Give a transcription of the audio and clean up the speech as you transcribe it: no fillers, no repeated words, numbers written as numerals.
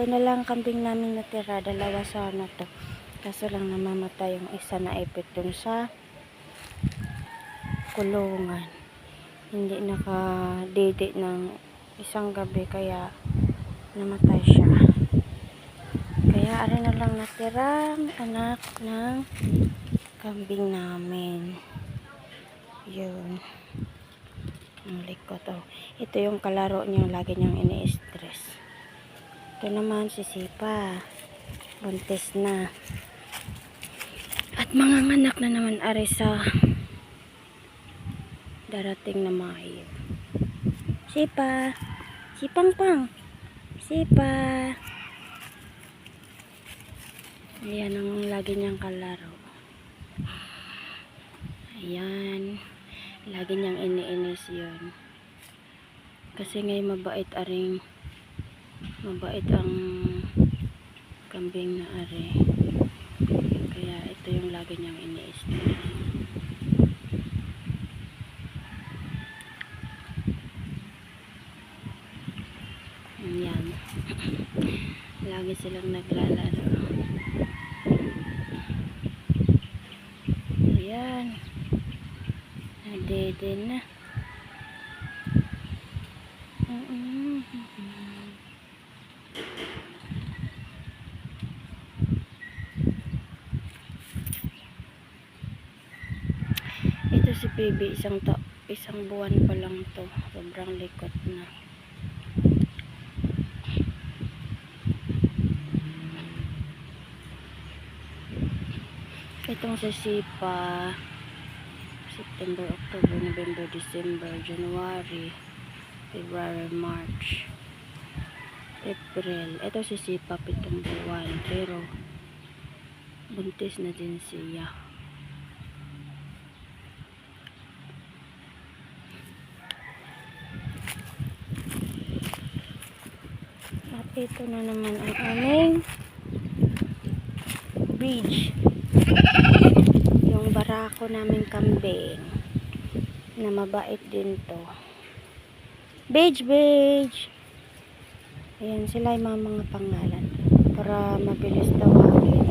ito na lang kambing namin natira. Dalawa sana to. Kaso lang namamatay yung isa na ipit dun sa kulungan. Hindi nakadede ng isang gabi kaya namatay siya. Kaya ari na lang natirang anak ng kambing namin. Yun. Ang likot. Oh. Ito yung kalaro niya. Lagi niyang ini-stress. Ito naman si Sipa. Buntis na. At manganganak na naman ari sa darating na Mayo. Sipa. Sipang-pang. Sipa. Ayan ang lagi niyang kalaro. Ayan. Lagi niyang ini-inis yun. Kasi ngayon mabait ang kambing na ari. Kaya ito yung lagi niyang ini-inis. Ayan. Lagi silang naglalaro. Ayan. Nadede na. Ito si baby, isang buwan pa lang to. Sobrang likot na. Itong si Sipa, September, October, November, December, January, February, March, April. Ito si Sipa, 7 buwan. Pero buntis na din siya. At ito na naman ang aming bridge. Yung barako namin kambing na mabait din to. Beige. Ayan sila yung mga pangalan para mabilis tawagin.